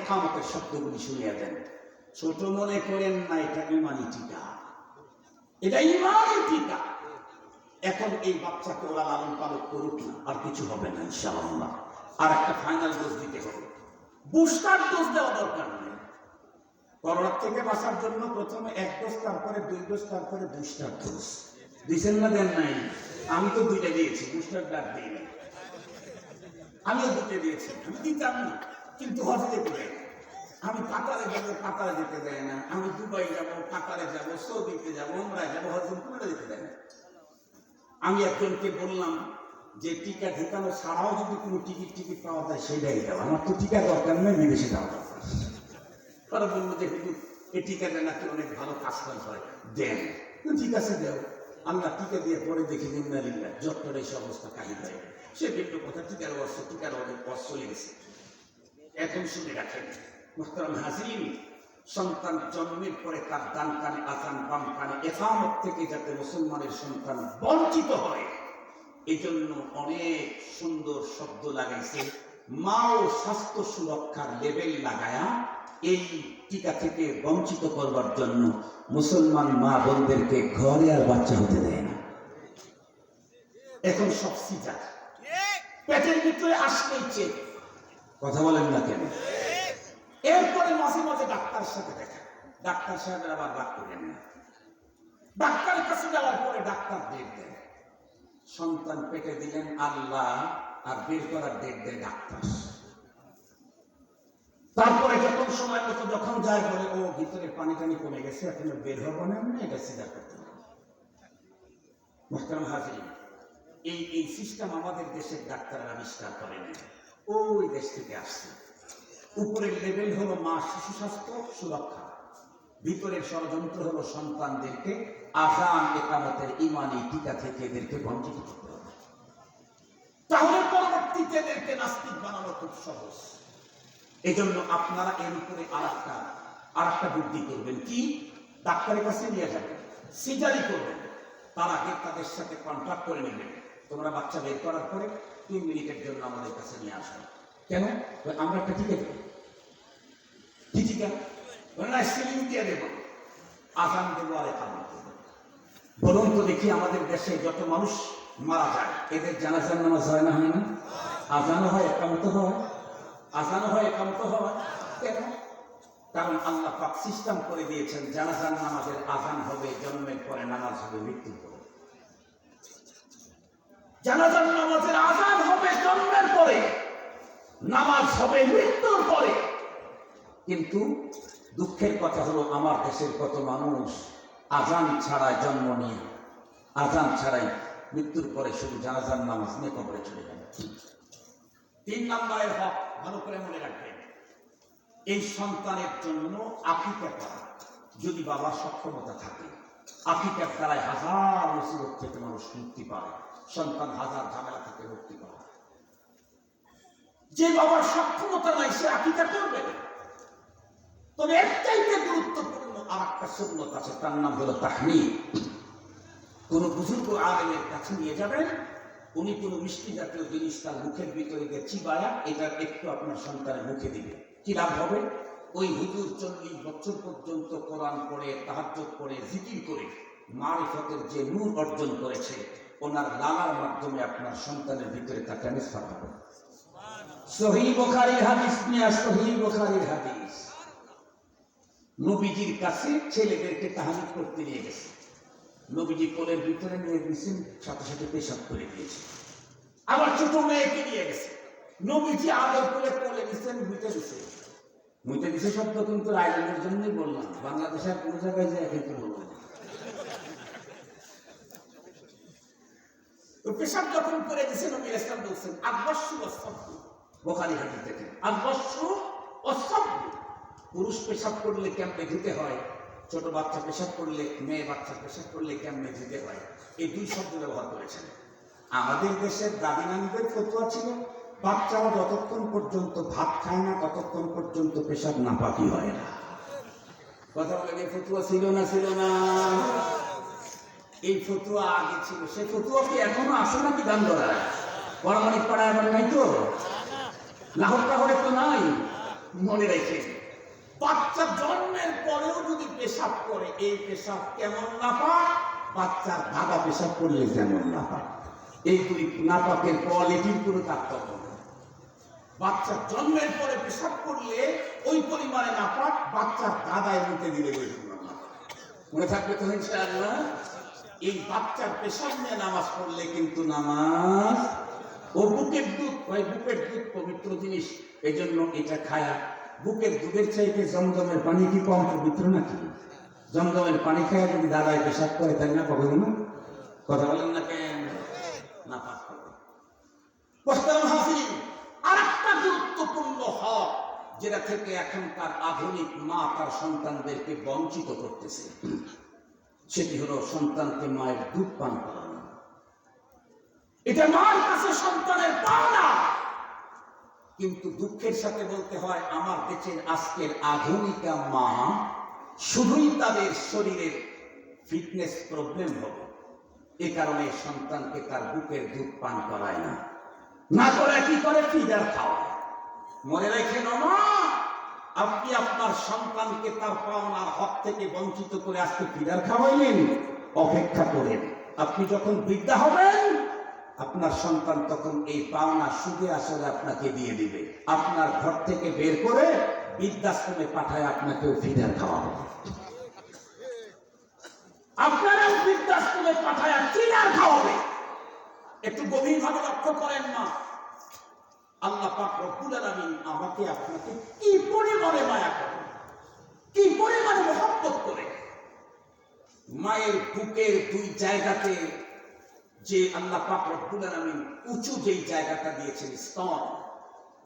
একামতের শব্দগুলি শুনিয়ে দেন। ছোট মনে করেন না, এটা ইমানি টিকা, এটা ইমানি টিকা। এখন এই বাচ্চাকে ওরা লালন পালন করুক না, আর কিছু হবে না ইনশাআল্লাহ। আর একটা ফাইনাল ডোজ দিতে হবে, বুস্টার ডোজ দেওয়া দরকার নেই। করোনা থেকে বাঁচার জন্য প্রথমে 1 ডোজ, তারপরে 2 ডোজ, তারপরে বুস্টার ডোজ দিচ্ছেন না, দেন নাই? আমি তো 2টা দিয়েছি, বুস্টার ডাক দিই না। আমিও 2টা দিয়েছি, আমি দিতাম না, কিন্তু হজে যেতে দেয় না। আমি কাতারে যাবো, কাতারে যেতে দেয় না। আমি দুবাই যাবো, কাতারে যাবো, সৌদিতে যাবো, উমরায় যাবো, হজে পুরোটা যেতে দেয় না। আমি একজনকে বললাম যে টিকা ঢুকানো ছাড়াও যদি কোনো টিকিট পাওয়া যায় সেটাই দাও, আমার তো টিকা দরকার নেই, বিদেশে যাওয়া দরকার। তারা বললো যে কিন্তু এই টিকাটা নাকি অনেক ভালো কাজ হয়, দেন। ঠিক আছে দেও। আমরা টিকা দিয়ে পরে দেখি নিম্নালিল্লা যত্নের এই অবস্থা কাহিল হয়। সে কিন্তু কথা টিকার অনেক বর্ষ চলে গেছে। এখন শুনে রাখেন মুহতারাম হাজিরিন, সন্তান জন্মের পরে তার ডান কানে আযান, বাম কানে ইকামত থেকে যাতে মুসলমানের সন্তান বঞ্চিত হয়, এই জন্য অনেক সুন্দর শব্দ লাগাইছে। মা ও স্বাস্থ্য সুরক্ষার লেবেল লাগায়া এই টিকা থেকে বঞ্চিত করবার জন্য মুসলমান মা বোনদেরকে ঘরে আর বাচ্চা হতে দেয় না। এখন সব সিজার, পেটের ভিতরে আসলেই চেক, কথা বলেন না কেন? এরপরে মাঝে মাঝে ডাক্তারের সাথে দেখা, ডাক্তার সাহেবের আবার রাগ করেন না। ডাক্তারের কাছে যাওয়ার পরে ডাক্তার ডেট দেয়, সন্তান পেটে দিলেন আল্লাহ, আর বের করার ডেট দেয় ডাক্তার। তারপরে যখন সময় মতো যখন যায় বলে ও ভিতরে পানি টানি কমে গেছে, এখন বের হবো না, এটা সিজার করতে হবে। মুহতারাম হাজিরিন, এই সিস্টেম আমাদের দেশের ডাক্তাররা আবিষ্কার করেন, ওই দেশ থেকে আসছে। উপরের লেভেল হলো মা শিশু স্বাস্থ্য সুরক্ষা, ভিতরের ষড়যন্ত্র হলো সন্তানদেরকে আযান ইকামতের ইমানি টিকা থেকে এদেরকে বঞ্চিত করতে হবে। তাহলে পরবর্তীতে এদেরকে নাস্তিক বানানো খুব সহজ। এই জন্য আপনারা এর উপরে আর একটা বুদ্ধি করবেন, কি? ডাক্তারের কাছে নিয়ে যাবেন, সিজারি করবেন, তার আগে তাদের সাথে কন্ট্রাক্ট করে নেবেন, তোমরা বাচ্চা বের করার পরে 3 মিনিটের জন্য আমাদের কাছে নিয়ে আসবে। কেন? আমরা একটা টিকা দেব, টিকা সিলিং দিয়ে দেব, আযান দেবো আর ইকামত দেব। বলুন তো দেখি, আমাদের দেশে যত মানুষ মারা যায় এদের জানাজার নামাজ হয় না, হয় না? আযানও হয়, ইকামত হয়, আযানও হয়, ইকামত হয়। কেন? কারণ আল্লাহ পাক সিস্টেম করে দিয়েছেন, জানাজার নামাজের আযান হবে জন্মের পরে, নামাজ হবে মৃত্যুর পরে। জানাজার নামাজের আযান হবে জন্মের পরে, নামাজ হবে মৃত্যুর পরে। কিন্তু দুঃখের কথা হলো আমার দেশের কত মানুষ আযান ছাড়াই জন্ম নিয়ে, আযান ছাড়াই মৃত্যুর পরে শুধু জানাজার নামাজ নিয়ে কবরে চলে যাবে। 3 নম্বরের হক ভালো করে মনে রাখবেন, এই সন্তানের জন্য আকিকা করা, যদি বাবার সক্ষমতা থাকে। আকিকার দ্বারাই হাজার মুসিবত থেকে মানুষ মুক্তি পায়, সন্তান হাজার ঝামেলা থেকে মুক্তি পায়। যে বাবার সক্ষমতা নাই সে আকিকা করবে না। তবে একটাইতে গুরুত্বপূর্ণ আর একটা সুন্নত আছে, তার নাম হলো তাহনীক। কোন বুজুর্গ আলেমের কাছে নিয়ে যাবেন, উনি কোনো মিষ্টি জাতীয় জিনিস তার মুখের ভিতরে চিবায়া এটা একটু আপনার সন্তানের মুখে দিবে। কি লাভ হবে? ওই হুজুর 40 বছর পর্যন্ত কোরআন পড়ে, তাহাজ্জুদ পড়ে, জিকির করে মারিফতের যে নূর অর্জন করেছে, ওনার লালার মাধ্যমে আপনার সন্তানের ভিতরে তা ট্রান্সফার হবে। সহিহ বুখারীর হাদিস নিয়ে, সহিহ বুখারীর হাদিস, নবীজির কাছে ছেলেদেরকে তাহজ্জুদ করতে নিয়ে গেছে, নবীজি কোলের ভিতরে নিয়ে গেছেন, সাথে সাথে পেশাব করে দিয়েছে। আবার ছোট মেয়েকে নিয়ে গেছে, নবীজি আদর করে কোলে দিচ্ছেন, মুইতে দিছে শব্দ কিন্তু আইল্যান্ডের জন্যই বললাম, বাংলাদেশের কোনো জায়গায় যায় কিন্তু বলবো না। পেশাব যখন করে দিছে, নবী ইসলাম বলছেন আদবাসু ওয়াসসাবু, বুখারী হাদিস দেখেন, আদবাসু ওয়াসসাবু, পুরুষ পেশাব করলে কেমনে ধুতে হয়, ছোট বাচ্চা পেশাব করলে, মেয়ে বাচ্চা পেশাব করলে কেমনে ধুতে হয়, এই 2 শব্দ ব্যবহার করেছেন। আমাদের দেশের দাদি নানীদের ফতোয়া ছিল, বাচ্চারা যতক্ষণ পর্যন্ত ভাত খায় না ততক্ষণ পর্যন্ত পেশাব নাপাকি হয় না। কথা বলেন, এই ফতোয়া ছিল না? ছিল না? এই ফতোয়া আগে ছিল। সেই ফতোয়া কি এখনো আসে নাকি? দান ধরায় পরামানিক পাড়ায় আমার নাই তো, লাহোর টাহরে তো নাই। মনে রেখেন, বাচ্চা জন্মের পরেও যদি পেশাব করে, এই পেশাব কেমন নাপাক, বাচ্চার দাদা পেশাব করলে যেমন নাপাক। এই দুই নাপাকের কোয়ালিটির কোনো তারতম্য নেই। বাচ্চা জন্মের পরে পেশাব করলে ওই পরিমাণে নাপাক, বাচ্চার দাদায় মুখে দিলে ওই পরিমাণ নাপাক। মনে থাকবে তো ইনশাআল্লাহ। এই বাচ্চার পেশাব নিয়ে নামাজ পড়লে কিন্তু নামাজ, ও বুকের দুধ, বুকের দুধ পবিত্র জিনিস, এই জন্য এটা খায়া, বুকের দুধের চাইতে জমজমের পানি কি কম পবিত্র নাকি? জমজমের পানি খায় যদি দাদায় পেশাব করে, তাই না? কবে না কথা বলেন না কেন? না পাক করবে। আর একটা গুরুত্বপূর্ণ হক যেটা থেকে এখনকার আধুনিক মা তার সন্তানদেরকে বঞ্চিত করতেছে, সেটি হলো সন্তানকে মায়ের দুধ পান করানো। এটা মার কাছে সন্তানের পাওনা, কিন্তু দুঃখের সাথে বলতে হয় আমার দেশের আজকের আধুনিকা মা শুধুই তাদের শরীরের ফিটনেস প্রবলেম হবে, এ কারণে সন্তানকে তার বুকের দুধ পান করায় না, না করে কি করে? ফিডার খাওয়ায়। মনে রেখেন মা, আপনি আপনার সন্তানকে তার পাওনার হক থেকে বঞ্চিত করে আজকে ফিডার খাওয়াইলেন। অপেক্ষা করেন, আপনি যখন বৃদ্ধা হবেন আপনার সন্তান তখন এই পাওনা সুদে আসলে আপনাকে দিয়ে দিবে, আপনার ঘর থেকে বের করে বৃদ্ধাশ্রমে পাঠায় আপনাকেও ফিডার খাওয়াবে, আপনারাও বৃদ্ধাশ্রমে পাঠায় ফিডার খাওয়াবে। একটু গভীরভাবে লক্ষ্য করেন মা, আল্লাহ পাক রব্বুল আলামিন আমাকে আপনাকে কি পরিমাণে মায়া করে, কি পরিমাণে মহব্বত করে। মায়ের বুকের দুই জায়গাতে যে আল্লাহ পাক রব্বুল আলামিন উঁচু যেই জায়গাটা দিয়েছেন স্তন,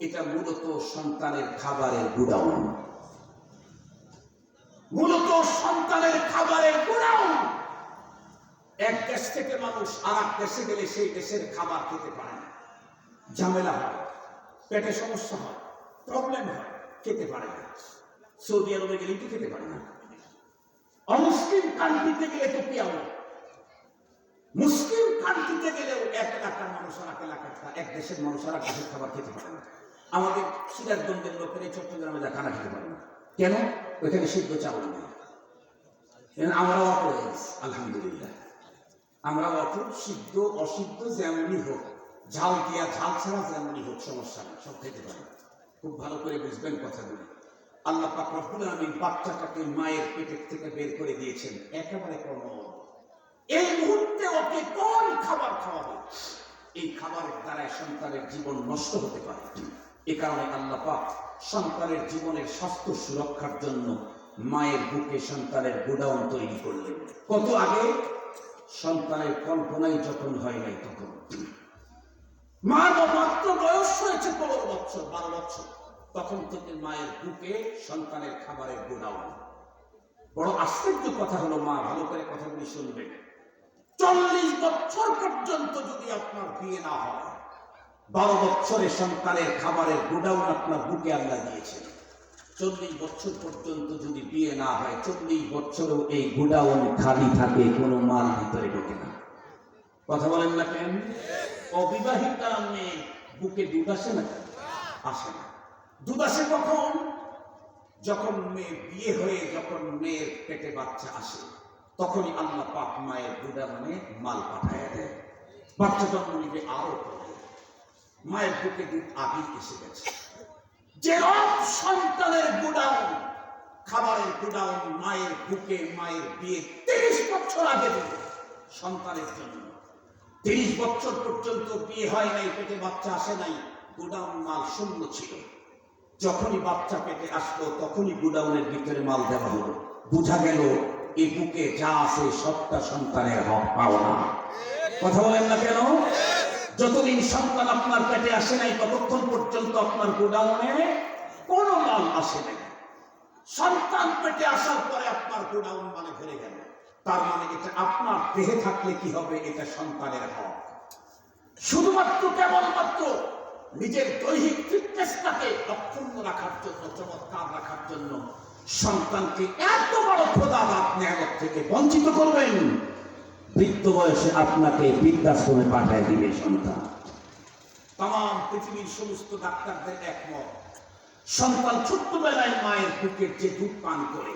এটা মূলত সন্তানের খাবারের গুদাম, মূলত সন্তানের খাবারের গুদাম। এক দেশ থেকে মানুষ আর এক দেশে গেলে সেই দেশের খাবার খেতে পারে না, ঝামেলা হয়, পেটে সমস্যা হয়, প্রবলেম হয়, খেতে পারে না। সৌদি আরবে গেলেই তো খেতে পারে না, অমুসলিম কান্ট্রিতে গেলে তো কি হবে, মুসলিম কান্ট্রিতে গেলেও এক এলাকার মানুষ আর এক এলাকার, এক দেশের মানুষ আর এক দেশের খাবার খেতে পারে না। আমাদের সিরাজগঞ্জের লোকের এই চট্টগ্রামে যা খানা খেতে পারে না, কেন? ওইখানে সিদ্ধ চাউল নেই। আমরাও অত আলহামদুলিল্লাহ, আমরা অত সিদ্ধ অসিদ্ধ যেমনই হোক, ঝাল দিয়া ঝাল ছাড়া যেমনই হোক, সমস্যা নেই, সব খেতে পারে। খুব ভালো করে বুঝবেন কথাগুলো। আল্লাহ পাক রব্বুল আলামিন বাচ্চাটাকে মায়ের পেটের থেকে বের করে দিয়েছেন একেবারে কোমল। এই মুহূর্তে ওকে কোন খাবার খাওয়াবে? এই খাবারের দ্বারা সন্তানের জীবন নষ্ট হতে পারে। এ কারণে আল্লাহ পাক সন্তানের জীবনের স্বাস্থ্য সুরক্ষার জন্য মায়ের বুকে সন্তানের গোডাউন তৈরি করলেন। কত আগে? সন্তানের কল্পনাই যখন হয় নাই তখন। মার মাত্র বয়স হয়েছে 15 বছর 12 বছর, তখন থেকে মায়ের বুকে সন্তানের খাবারের গোডাউন। বড় আশ্চর্য কথা হলো, মা ভালো করে কথাগুলি শুনবেন, 40 বছর পর্যন্ত যদি আপনার বিয়ে না হয়, 12 বছরে সন্তানের খাবারের গোডাউন আপনার বুকে আল্লাহ দিয়েছেন। 40 বছর পর্যন্ত যদি বিয়ে না হয়, 40 বছরও এই গোডাউন খালি থাকে, কোনো মাল ভিতরে ঢোকে না। কথা বলেন না কেন? অবিবাহিতা মেয়ে বুকে দুধ আসে না? আসে না। দুধ আসে কখন? যখন মেয়ে বিয়ে হয়ে, যখন মেয়ের পেটে বাচ্চা আসে, তখনই আল্লাহ পাক মায়ের গোডাউনে মাল পাঠায় দেয়। বাচ্চা জন্ম নিবে আরো পরে, মায়ের বুকে দুধ আগে এসে গেছে। যেরকম সন্তানের গোডাউন, খাবারের গোডাউন মায়ের বুকে, মায়ের বিয়ে 30 বছর আগে দিল সন্তানের জন্য। 30 বছর পর্যন্ত বিয়ে হয় নাই, পেটে বাচ্চা আসে নাই, গোডাউন মাল শূন্য ছিল। যখনই বাচ্চা পেটে আসলো, তখনই গোডাউনের ভিতরে মাল দেওয়া হলো। বোঝা গেল এই বুকে যা আছে সবটা সন্তানের হক পাওনা। কথা বলেন না কেন? যতদিন সন্তান আপনার পেটে আসে নাই, ততক্ষণ পর্যন্ত আপনার গোডাউনে কোনো মাল আসে নাই। সন্তান পেটে আসার পরে আপনার গোডাউন মানে ভরে গেল, তার মানে এটা আপনার দেহে থাকলে কি হবে? এটা সন্তানের হক। শুধুমাত্র কেবলমাত্র নিজের দৈহিক ফিটনেসটাকে অক্ষুণ্ণ রাখার জন্য, চমৎকার রাখার জন্য সন্তানকে এত বড় খোদাবাদ নিয়ামত থেকে বঞ্চিত করবেন, বৃদ্ধ বয়সে আপনাকে বৃদ্ধাশ্রমে পাঠায় দিবে সন্তান। তাম পৃথিবীর সমস্ত ডাক্তারদের একমত, সন্তান ছোট্টবেলায় মায়ের বুকের যে দুধ পান করে,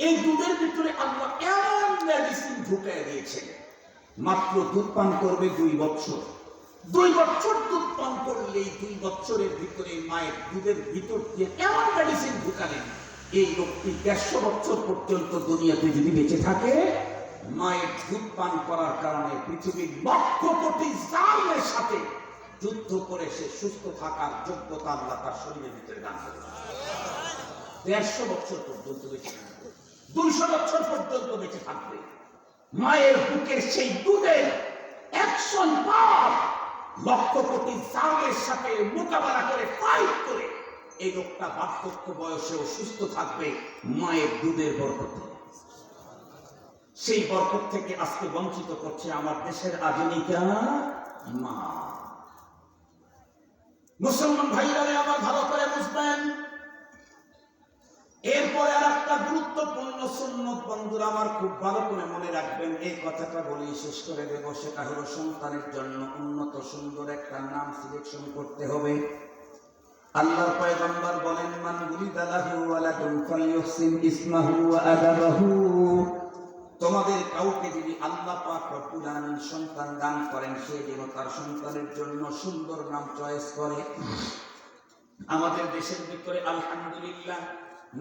এই দুধের ভিতরে আল্লাহ এমন মেডিসিন ঢুকিয়ে দিয়েছেন, মাত্র দুধ পান করবে 2 বছর। 2 বছর দুধ পান করলেই 2 বছরের ভিতরে মায়ের দুধের ভিতর দিয়ে এমন মেডিসিন ঢুকালেন, এই লোকটি 150 বছর পর্যন্ত দুনিয়াতে যদি বেঁচে থাকে, মায়ের দুধ পান করার কারণে পৃথিবীর লক্ষ কোটি জালেমের সাথে যুদ্ধ করে সে সুস্থ থাকার যোগ্যতা আল্লাহ তার শরীরের ভিতরে দান করে। 150 বছর পর্যন্ত বেঁচে থাকবে, 200 বছর পর্যন্ত বেঁচে থাকবে। মায়ের বুকের সেই দুধের অ্যাকশন পাওয়ার লক্ষ কোটি জালেমের সাথে মোকাবেলা করে ফাইট করে এই লোকটা বার্ধক্য বয়সেও সুস্থ থাকবে মায়ের দুধের বরকতে। সেই বরকত থেকে আজকে বঞ্চিত করছে আমার দেশের আধুনিকা মা। মুসলমান ভাইরা আমার ভালো করে বুঝবেন, এরপরে আর একটা গুরুত্বপূর্ণ সুন্নত বন্ধুরা আমার খুব ভালো করে মনে রাখবেন, এই কথাটা বলেই শেষ করে দেব। সেটা হলো সন্তানের জন্য উন্নত সুন্দর একটা নাম সিলেকশন করতে হবে। আল্লাহর পয়গম্বর বলেন, মান উলিদা লাহু ওয়ালাদুন ফালইউহসিন ইসমাহু ওয়া আদাবাহু। তোমাদের কাউকে যদি আল্লাহ পাক রব্বুল আলামিন সন্তান দান করেন, সে যেন তার সন্তানের জন্য সুন্দর নাম চয়েস করে। আমাদের দেশের ভিতরে আলহামদুলিল্লাহ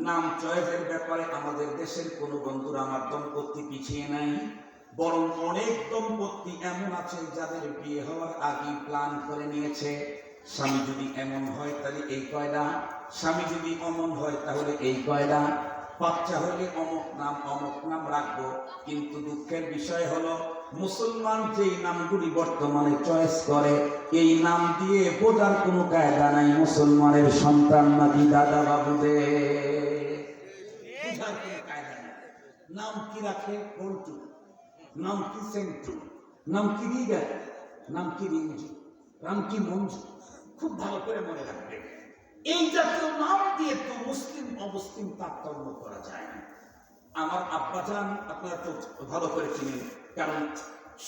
নাম চয়েসের ব্যাপারে আমাদের দেশের কোন বন্ধুরা আমার দম্পতি পিছিয়ে নাই, বরং অনেক দম্পতি এমন আছে যাদের বিয়ে হওয়ার আগে প্ল্যান করে নিয়েছে, স্বামী যদি এমন হয় তাহলে এই কয়টা, স্বামী যদি অমন হয় তাহলে এই কয়টা, বাচ্চা হলে অমুক নাম রাখবো। কিন্তু দুঃখের বিষয় হলো, মুসলমান যেই নামগুলি বর্তমানে চয়েস করে, এই নাম দিয়ে বোঝার কোনো কায়দা নাই মুসলমানের সন্তান নাকি দাদা বাবুদের, বোঝার কোনো কায়দা নাই। নাম কি রাখে বল্টু, নাম কি সেন্টু, নাম কি রিগা, নাম কি রিঞ্জু, নাম কি মঞ্জু। খুব ভালো করে মনে রাখবে, এই জাতীয় নাম দিয়ে তো মুসলিম অমুসলিম তারতম্য করা যায় না। আমার আব্বাজান আপনারা তো ভালো করে চিনেন, কারণ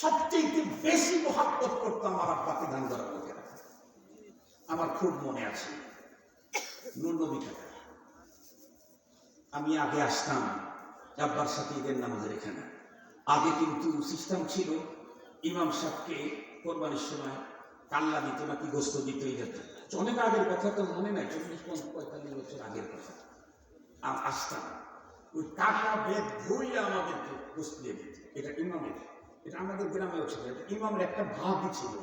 সবচেয়ে বেশি মহাব্বত করতো আমার আব্বাকে গান করা লোকেরা। আমার খুব মনে আছে, নুরনবী কাকা, আমি আগে আসতাম আব্বার সাথে ঈদের নামাজের এখানে। আগে কিন্তু সিস্টেম ছিল, ইমাম সাহেবকে কোরবানির সময় কাল্লা দিত নাকি গোস্ত দিতেই যেত। অনেক আগের কথা তো মনে নাই, 40-45 বছর আগের কথা। আসতাম, ওই কাকা বেদ ধরিয়ে আমাদেরকে গোস্ত দিয়ে দিত। এটা ইমামের, এটা আমাদের গ্রামেও ছিল, এটা ইমামের একটা ভাবই ছিল।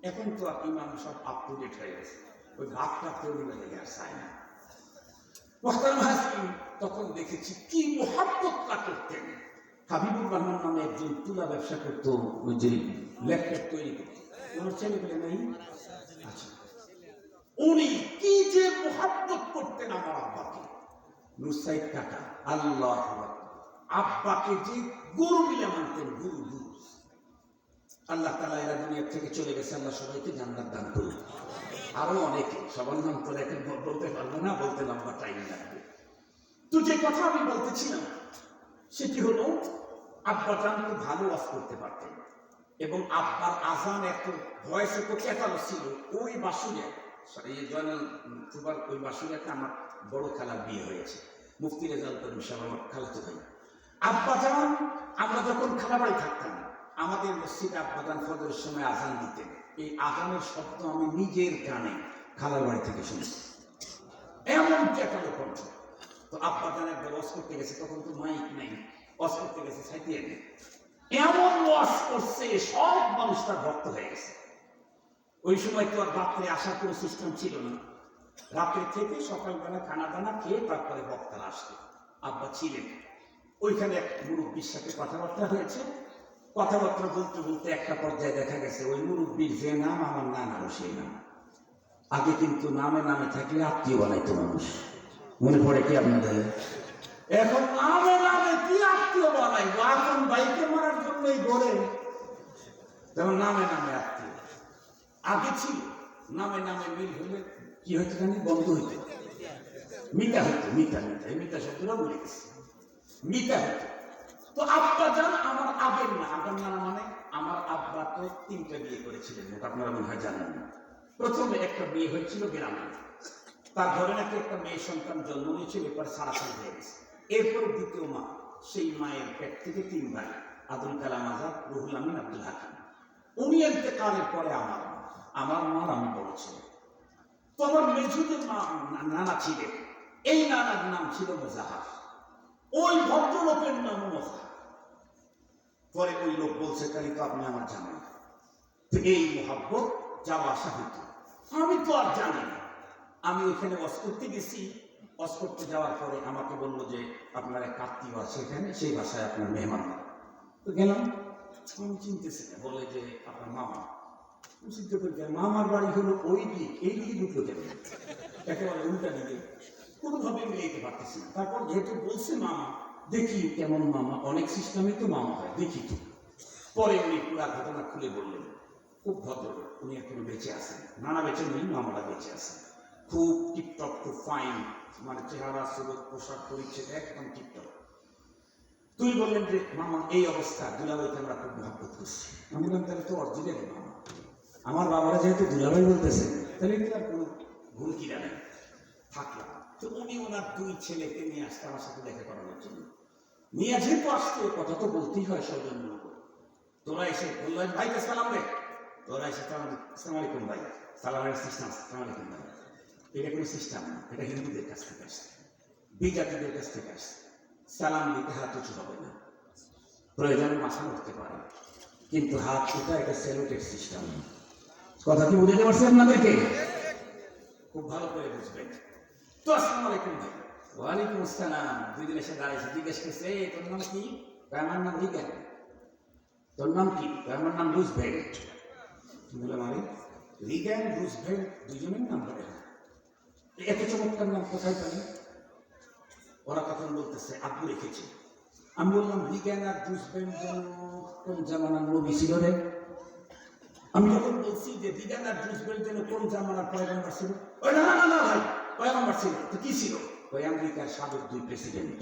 এখন তো আর ইমাম সব আপ টু ডেট হয়ে গেছে, ওই ভাবটা তৈরি হয়ে গেছে আর চায় না। তখন দেখেছি কি মোহাব্বতটা করতেন। হাবিবুর রহমান নামে একজন তুলা ব্যবসা করতো, ওই যে ল্যাপটপ তৈরি করতো, ওনার ছেলেগুলো নেই। আচ্ছা, উনি কি যে মোহাব্বত করতেন আমার আব্বাকে। নুসাইদ কাকা, আল্লাহ আব্বাকে যে গুরু মিলে মানতেন, গুরু গুরু। আল্লাহ তাআলা এরা দুনিয়া থেকে চলে গেছে, আল্লাহ সবাইকে জান্নাত দান করুন। আরো অনেকে, সবার নাম তো এখন বলতে পারবো না, বলতে লম্বা টাইম লাগবে। তো যে কথা আমি বলতেছিলাম সেটি হলো, আব্বা জান খুব ভালো ওয়াজ করতে পারতেন, এবং আব্বার আজান এত ভয়েস এত চেতালো ছিল। ওই বাসুরে জয়নাল ফুবার ওই বাসুরেতে আমার বড় খালার বিয়ে হয়েছে, মুফতি রেজাউল করিম সাহেব আমার খালাতো ভাই। আব্বা জান, আমরা যখন খালাবাড়ি থাকতাম, আমাদের মসজিদে আব্বা জান ফজরের সময় আজান দিতেন। এই আজানের শব্দ আমি নিজের কানে খালার বাড়ি থেকে শুনেছি, এমন চেতালো কণ্ঠ। তো আব্বা জান একবার ওয়াজ করতে গেছে, তখন তো মাইক নাই, ওয়াজ করতে গেছে সাইতে এমন ওয়াজ করছে, সব মানুষ তার ভক্ত হয়ে গেছে। ওই সময় তো আর রাত্রে আসার কোনো সিস্টেম ছিল না, রাত্রে থেকে সকালবেলা খানা দানা খেয়ে তারপরে বক্তারা আসতো। আব্বা ছিলেন ওইখানে, এক মুরব্বীর সাথে কথাবার্তা হয়েছে। কথাবার্তা বলতে বলতে একটা পর্যায়ে দেখা গেছে ওই মুরব্বীর যে নাম, আমার নানারও সেই নাম। আগে কিন্তু নামে নামে থাকলে আত্মীয় বানাইতো মানুষ, মনে পড়ে কি আপনাদের? এখন নামে নামে কি আত্মীয় বানাইবো? এখন বাইকে মারার জন্যই গড়ে, যেমন নামে নামে আত্মীয়। আগে ছিল নামে নামে মিল হলে কি হইতো জানি, বন্ধ হইতো, মিতা হইতো, মিতা মিতা, এই মিতা শব্দটা বলে গেছে, মিতা হইতো। তো আব্বা জান আমার আগের না, আগের না মানে আমার আব্বা তো 3টা বিয়ে করেছিলেন, আপনারা মনে হয় জানেন না। প্রথমে একটা বিয়ে হয়েছিল গ্রামে, তার ঘরে নাকি একটা মেয়ে সন্তান জন্ম নিয়েছিল, এরপরে সারাসারি হয়ে গেছে। এরপরে দ্বিতীয় মা, সেই মায়ের পেট থেকে 3 ভাই, আব্দুল কালাম আজাদ, রুহুল আমিন, আব্দুল হাকিম। উনি ইন্তেকালের পরে আমার মার আমি বড় ছিল। তো আমার মেজুদের নানা ছিলেন, এই নানার নাম ছিল মোজাহার, ওই ভদ্রলোকের নাম মোজাহার। পরে ওই লোক বলছে, তাহলে তো আপনি আমার জানেন, এই মোহাব্বত যাওয়া আসা হইত। আমি তো আর জানি না। আমি ওইখানে ওয়াজ করতে গেছি, ওয়াজ করতে যাওয়ার পরে আমাকে বললো যে আপনার এক আত্মীয় আছে এখানে, সেই বাসায় আপনার মেহমান। তো গেলাম, আমি চিনতেছি না, বলে যে আপনার মামা। চিন্তা করি মামার বাড়ি হলো ওই দিক, এই দিকে ঢুকলো কেন, একেবারে উল্টা দিকে, কোনোভাবে মিলাইতে পারতেছি না। তারপর যেহেতু বলছে মামা, দেখি কেমন মামা, অনেক সিস্টেমে তো মামা হয়, দেখি তো। পরে উনি পুরা ঘটনা খুলে বললেন। খুব ভদ্র, উনি এখনো বেঁচে আছেন, নানা বেঁচে নেই, মামারা বেঁচে আছেন। খুব টিপটপ, খুব ফাইন, মানে চেহারা, সুরত, পোশাক, পরিচ্ছেদ একদম টিপটপ। তুই বললেন যে মামা এই অবস্থা, দুলাভাইকে আমরা খুব মহব্বত করছি। আমি বললাম তাহলে তো অরিজিনাল মামা। আমার বাবারা যেহেতু দুলাভাই বলতেছেন, তাহলে কিন্তু আর কোনো ভুল কিনা নেই। থাকলাম। তো উনি ওনার 2 ছেলেকে নিয়ে আসতে আমার সাথে দেখা করানোর জন্য। নিয়ে যেহেতু আসতে, কথা তো বলতেই হয় সৌজন্য। তোরা এসে বললেন ভাইকে সালাম রে, তোরা এসে আসসালামু আলাইকুম ভাই, সালামের সিস্টেম, আসসালামু আলাইকুম ভাই। এটা কোনো সিস্টেম না, এটা হিন্দুদের কাছ থেকে আসছে, বিজাতিদের কাছ থেকে আসছে। সালাম দিতে হাত উঁচু হবে না, প্রয়োজনে মাথা উঠতে পারে, কিন্তু হাত উঠা এটা স্যালুটের সিস্টেম। কথা কি বুঝতে পারছেন আপনাদেরকে? খুব ভালো করে বুঝবেন। তো আসসালামু আলাইকুম ভাই। ওয়ালাইকুম আসসালাম। 2 দিন এসে দাঁড়িয়েছে, জিজ্ঞেস করছে তোর নাম কি? আমার নাম রিগান। তোর নাম কি? আমার নাম রুজভেল্ট। বললাম আরে রিগান রুজভেল্ট দুজনের নাম বলে, এত চমৎকার নাম কোথায় পেলেন? ওরা তখন বলতেছে আব্বু রেখেছে। আমি বললাম রিগান আর রুজভেল্ট যেন কোন জামানার নবী ছিল রে? আমি যখন বলছি যে রিগান আর রুজভেল্ট যেন কোন জামানার পয়গম্বর ছিল, ওই না না না ভাই, পয়গম্বর ছিল তো কি ছিল? ওই আমেরিকার সাবেক 2 প্রেসিডেন্ট।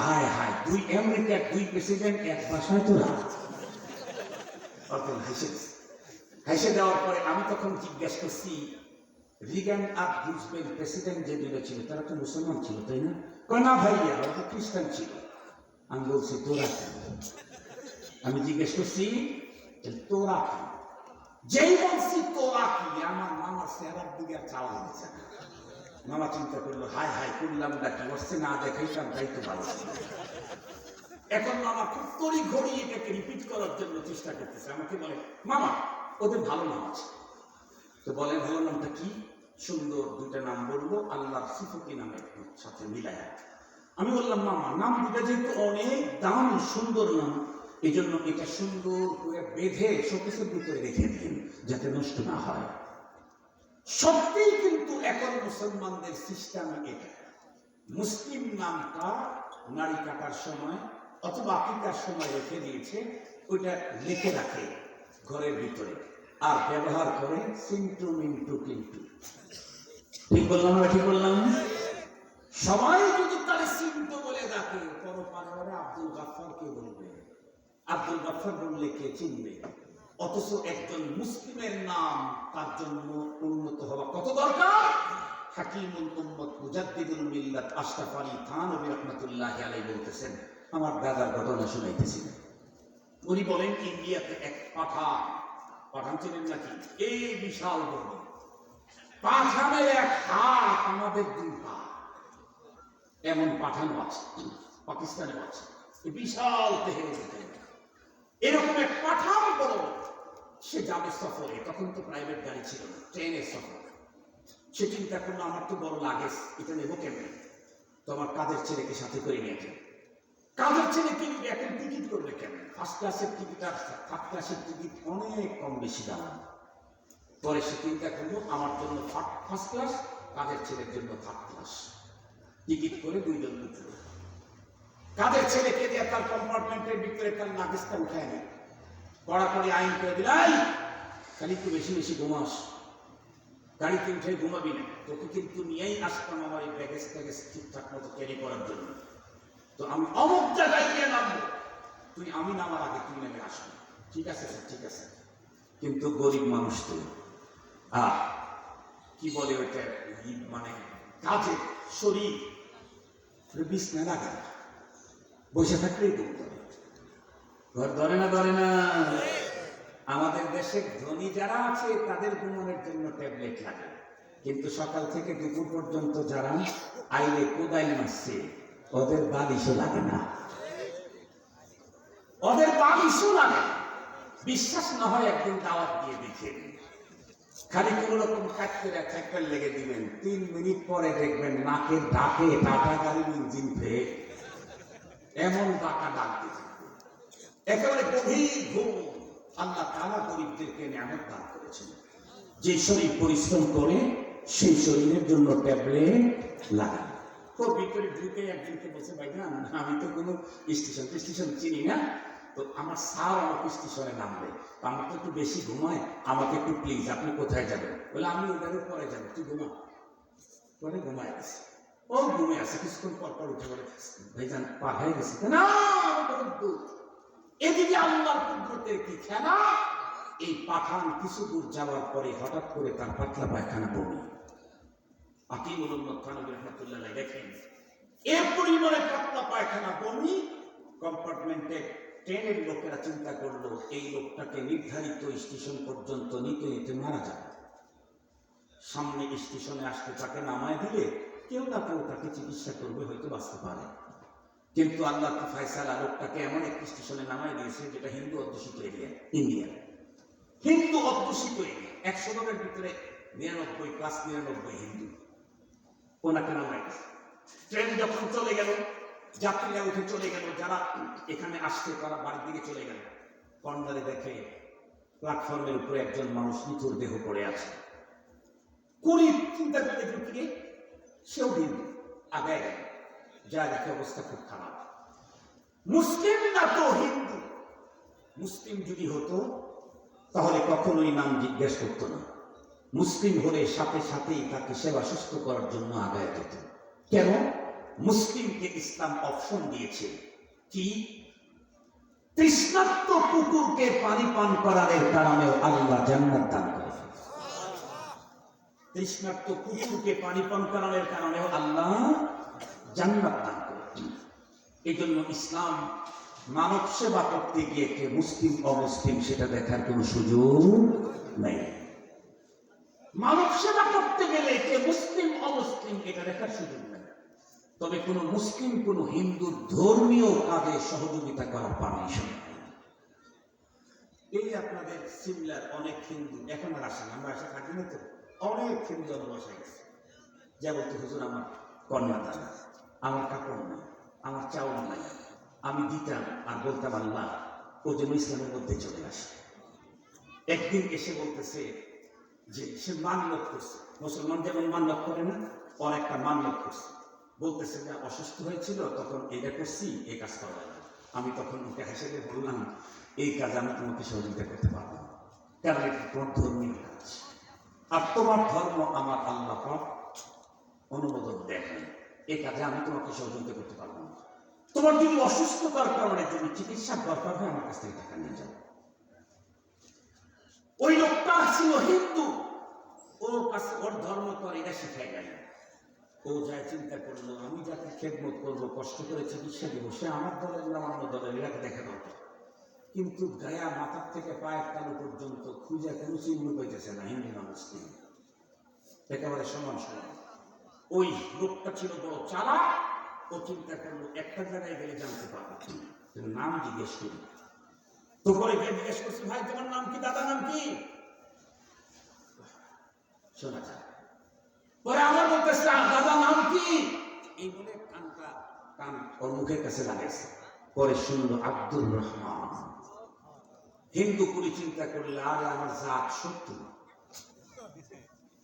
হায় হায়, 2 আমেরিকার 2 প্রেসিডেন্ট এক বাসায় তোরা? হাসে দেওয়ার পরে আমি তখন জিজ্ঞেস করছি রিগান আর রুজভেল্ট প্রেসিডেন্ট যে 2 ছিল তারা তো মুসলমান ছিল তাই না? কয় না ভাইয়া, ওরা তো খ্রিস্টান ছিল। আমি বলছি তোরা কি? আমি জিজ্ঞেস করছি তোরা কি? যেই বলছি তোরা কি, আমার মামার চেহারার দিকে আর চাওয়া হচ্ছে না। মামা চিন্তা করলো হায় হায় করলাম ডাকি, বসছে না দেখাইতাম তাই তো ভালো ছিল। এখন মামা খুব তড়ি ঘড়ি এটাকে রিপিট করার জন্য চেষ্টা করতেছে। আমাকে বলে মামা ওদের ভালো নাম আছে। তো বলে ভালো নামটা কি? সুন্দর 2টা নাম বলবো, আল্লাহর সিফতি নামের সাথে মিলায়। আমি বললাম মামা নাম 2টা যেহেতু অনেক দাম, সুন্দর নাম, এই জন্য এটা সুন্দর করে বেঁধে শোকেসের ভিতরে রেখে দিন যাতে নষ্ট না হয়। সত্যিই কিন্তু এখন মুসলমানদের সিস্টেম এটা, মুসলিম নামটা নারী কাটার সময় অথবা আকিকার সময় রেখে দিয়েছে, ওইটা লিখে রাখে ঘরের ভিতরে, আর ব্যবহার করে সিন্টু মিন্টু কিন্তু। ঠিক বললাম না? ঠিক বললাম? সবাই যদি তার সিন্টু বলে ডাকে, পরপারে আব্দুল গাফফার কে বলবে? আব্দুল গাফফার বললে কে চিনবে? অথচ একজন মুসলিমের নাম তার জন্য উন্নত হওয়া কত দরকার। হাকিমুল উম্মত মুজাদ্দিদুল মিল্লাত আশরাফ আলী থানভী রাহমাতুল্লাহি আলাইহি বলতেছেন, আমার দাদার ঘটনা শুনাইতেছি। উনি বলেন ইন্ডিয়াতে এক পাঠান ছিলেন নাকি, এই বিশাল বড় পাঠানের এক হাত আমাদের 2 পা, এমন পাঠানও আছে, পাকিস্তানেও আছে, বিশাল দেহের এরকম এক পাঠান বড়। সে যাবে সফরে, তখন তো প্রাইভেট গাড়ি ছিল না, ট্রেনের সফর। সে চিন্তা করলো আমার তো বড় লাগেজ, এটা নেবো কেমন? তো আমার কাজের ছেলেকে সাথে করে নিয়ে যাবে। কাজের ছেলে কিনবে, এখন টিকিট করবে কেমন? 1st ক্লাসের টিকিট আর 3rd ক্লাসের টিকিট অনেক কম বেশি দাম। পরে সে চিন্তা করলো আমার জন্য 1st ক্লাস, কাজের ছেলের জন্য 3rd ক্লাস। টিকিট করে 2 জন উঠলো। কাজের ছেলেকে দিয়ে তার কম্পার্টমেন্টের ভিতরে তার লাগেজটা উঠায় নেয়, কড়াকড়ি আইন করে দিলাই খালি একটু বেশি বেশি ঘুমাস, গাড়িতে উঠে ঘুমাবি না, তোকে কিন্তু নিয়েই আসতাম আমার এই ব্যাগেজ ট্যাগেজ ঠিকঠাক মতো ক্যারি করার জন্য। তো আমি অমুক জায়গায় গিয়ে নামবো, তুই আমি নামার আগে তুই নেমে আসবি। ঠিক আছে স্যার, ঠিক আছে। কিন্তু গরিব মানুষ তুই, কি বলে ওইটা, মানে কাজে শরীর বিছনা লাগা, বসে থাকলেই ঘুম ধরে। ঘর ধরে না ধরে না? আমাদের দেশে ধনী যারা আছে তাদের ঘুমানোর জন্য ট্যাবলেট লাগে, কিন্তু সকাল থেকে দুপুর পর্যন্ত যারা আইলে কোদাই মারছে ওদের বালিশও লাগে না, ওদের বালিশও লাগে না। বিশ্বাস না হয় একদিন দাওয়াত দিয়ে দেখেন, খালি কোন রকম কাট করে ঠেকটার লেগে দিবেন, 3 মিনিট পরে দেখবেন নাকের ডাকে টাটা গাড়ির ইঞ্জিন ফেলে এমন ডাকা ডাক দিচ্ছে, একেবারে গভীর ঘুম। আল্লাহ তাআলা গরিবদেরকে নিয়ামত দান করেছেন, যে শরীর পরিশ্রম করে সেই শরীরের জন্য ট্যাবলেট লাগান। তো ভিতরে ঢুকে একজনকে বলছে, ভাইজান আমি তো কোনো স্টেশন চিনি না, তো আমার স্যার আমাকে স্টেশনে নামবে, আমার তো একটু বেশি ঘুমায়, আমাকে একটু প্লিজ আপনি কোথায় যাবেন? বলে আমি ওটারও পরে যাবো, তুই ঘুমা। পরে ঘুমায় গেছে, ও ঘুমে আছে, কিছুক্ষণ পর পর উঠে বলে, ভাইজান পার হয়ে গেছে না? এদিকে আল্লাহর কুদরতের কি খেলা! এই পাঠান কিছু দূর যাওয়ার পরে হঠাৎ করে তার পাতলা পায়খানা বমি। আকিমুল্লাহ থানবী রাহমাতুল্লাহ আলাইহি দেখেন এর পরিমাণে পাতলা পায়খানা বমি, কম্পার্টমেন্টে ট্রেনের লোকেরা চিন্তা করলো এই লোকটাকে নির্ধারিত স্টেশন পর্যন্ত নিতে নিতে মারা যাবে। সামনে স্টেশনে আসতে তাকে নামায় দিলে কেউ না কেউ তাকে চিকিৎসা করবে, হয়তো বাঁচতে পারে। কিন্তু আল্লাহ ফায়সালা লোকটাকে এমন একটি স্টেশনে নামায় দিয়েছে যেটা হিন্দু অধ্যুষিত এরিয়া, ইন্ডিয়া হিন্দু অধ্যুষিত এরিয়া। 100 জনের ভিতরে 99+99 হিন্দু। ওনাকে নামায় দিয়েছে। ট্রেন যখন চলে গেল, যাত্রীরা উঠে চলে গেল, যারা এখানে আসছে তারা বাড়ির দিকে চলে গেল, কর্নারে দেখে প্ল্যাটফর্মের উপরে একজন মানুষ নিথুর দেহ পড়ে আছে। কুড়ি চিন্তা করে ঢুকিয়ে সেও হিন্দু, আগায় গেল, যা দেখে অবস্থা খুব খারাপ। মুসলিম না তো হিন্দু। মুসলিম যদি হতো তাহলে কখনোই নাম জিজ্ঞেস করতো না। মুসলিম হলে সাথে সাথেই তাকে সেবা সুস্থ করার জন্য আগায় যেত। কেন? মুসলিমকে ইসলাম অপশন দিয়েছে কি, তৃষ্ণার্ত কুকুরকে পানি পান করার কারণেও আল্লাহ জান্নাত দান করে। তৃষ্ণার্ত কুকুরকে পানি পান করানোর কারণেও আল্লাহ জান্নাত দান করে। এই জন্য ইসলাম মানব সেবা করতে গিয়ে কে মুসলিম অমুসলিম সেটা দেখার কোন সুযোগ নেই। মানব সেবা করতে গেলে কে মুসলিম অমুসলিম এটা দেখার সুযোগ নেই। তবে কোন মুসলিম কোন হিন্দুর ধর্মীয় কাজে সহযোগিতা করার পারমিশন নেই। এই আপনাদের সিমলার অনেক হিন্দু এখন আর আসেন, আমরা আসা থাকি না তো, অনেক হিন্দু আমার বাসায় গেছে, যা বলতে হুজুর আমার কন্যা দান, আমার কাপড় নাই, আমার চাউল নাই, আমি দিতাম আর বলতাম আল্লাহ ও যেন ইসলামের মধ্যে চলে আসে। একদিন এসে বলতেছে যে সে মান্যত করছে, মুসলমান যেমন মান্যত করে না, ওর একটা মান্যত করছে, বলতেছে যে অসুস্থ হয়েছিল তখন এটা করছি, এই কাজ করা। আমি তখন ওকে হেসে বললাম এই কাজ আমি তোমাকে সহযোগিতা করতে পারবো না, কারণ এটা তোমার ধর্মীয় কাজ, আর তোমার ধর্ম আমার আল্লাহ পাক অনুমোদন দেয়নি, এই কাজে আমি তোমাকে সহযোগিতা করতে পারবো না। তোমার যদি অসুস্থতার কারণে যদি চিকিৎসার দরকার হয় আমার কাছ থেকে টাকা নিয়ে যাও। ওই লোকটা ছিল হিন্দু, ওর কাছে ওর ধর্ম তো এটা শিখাই গেল। ও যায় চিন্তা করলো আমি যাকে খেদমত করবো, কষ্ট করে চিকিৎসা দেবো, সে আমার দলের না অন্য দলের, এটাকে দেখা দরকার। কিন্তু গায়া মাথার থেকে পায়ের তালু পর্যন্ত খুঁজে কোনো চিহ্ন পাইতেছে না হিন্দু না মুসলিম, একেবারে সমান সমান। ওই লোকটা ছিল বড় চালাক, ও চিন্তা করলো একটা জায়গায় গেলে জানতে পারবো, নাম জিজ্ঞেস করি। তো পরে গিয়ে জিজ্ঞেস করছি ভাই তোমার নাম কি, দাদা নাম কি, শোনা যায়। পরে আমার বলতেছে দাদা নাম কি, এই বলে কান ওর মুখের কাছে লাগাইছে। পরে শুনলো আব্দুর রহমান। হিন্দু পুরি চিন্তা করলে আরে আমার জাত সত্য,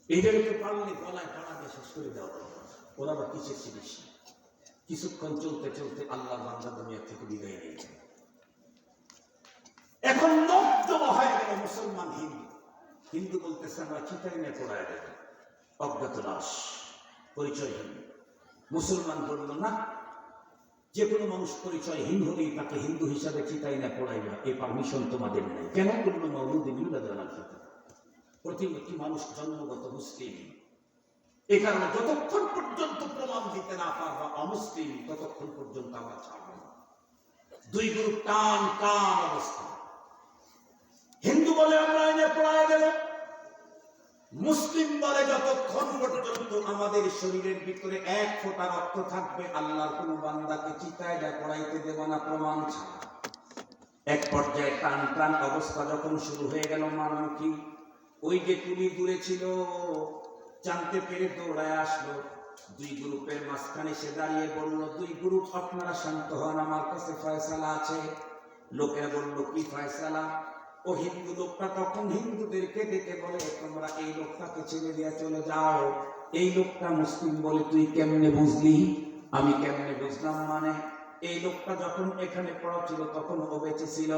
এদেরকে পারলে গলায় পাড়া দিয়ে শেষ করে দেওয়া দরকার। ওরা আবার কিসের চিকিৎসা। কিছুক্ষণ চলতে চলতে আল্লাহর বান্দা দুনিয়া থেকে বিদায় নিয়ে যায়। এখন নব্দ হয়ে গেল মুসলমান হিন্দু। হিন্দু বলতেছে আমরা চিতাই নিয়ে পড়ায় দেব, অজ্ঞাত লাশ, পরিচয়হীন। মুসলমান বলল না, যে কোনো মানুষ পরিচয়হীন হলেই তাকে হিন্দু হিসাবে চিতাই না পড়াইবা, এই পারমিশন তোমাদের নেই। কেন করলো? মৌলুদ মিলাদ প্রতিটি মানুষ জন্মগত মুসলিম, এই কারণে যতক্ষণ পর্যন্ত প্রমাণ দিতে না পারবা অমুসলিম, ততক্ষণ পর্যন্ত আমরা ছাড়ব না। দুই গ্রুপ টান টান অবস্থা। হিন্দু বলে আমরা এনে পড়ায় দেব, মুসলিম বলে যতক্ষণ পর্যন্ত আমাদের শরীরের ভিতরে এক ফোঁটা রক্ত থাকবে আল্লাহর কোন বান্দাকে চিতায় যা পড়াইতে দেব না, প্রমাণ ছাড়া। এক পর্যায়ে টান টান অবস্থা যখন শুরু হয়ে গেল, মানমুখী ওই যে পুলিশ দূরে ছিল জানতে পেরে দৌড়ায় আসলো, দুই গ্রুপের মাঝখানে সে দাঁড়িয়ে বলল, দুই গ্রুপ আপনারা শান্ত হন, আমার কাছে ফয়সালা আছে। লোকেরা বলল, কি ফয়সালা? ও হিন্দু লোকটা তখন হিন্দুদেরকে ডেকে বলে, তোমরা এই লোকটাকে ছেড়ে দিয়ে চলে যাও। এই লোকটা মুসলিম বলে তুই কেমনে বুঝলি? আমি কেমনে বুঝলাম মানে, এই লোকটা যখন এখানে পড়া ছিল তখন ও বেঁচে ছিল।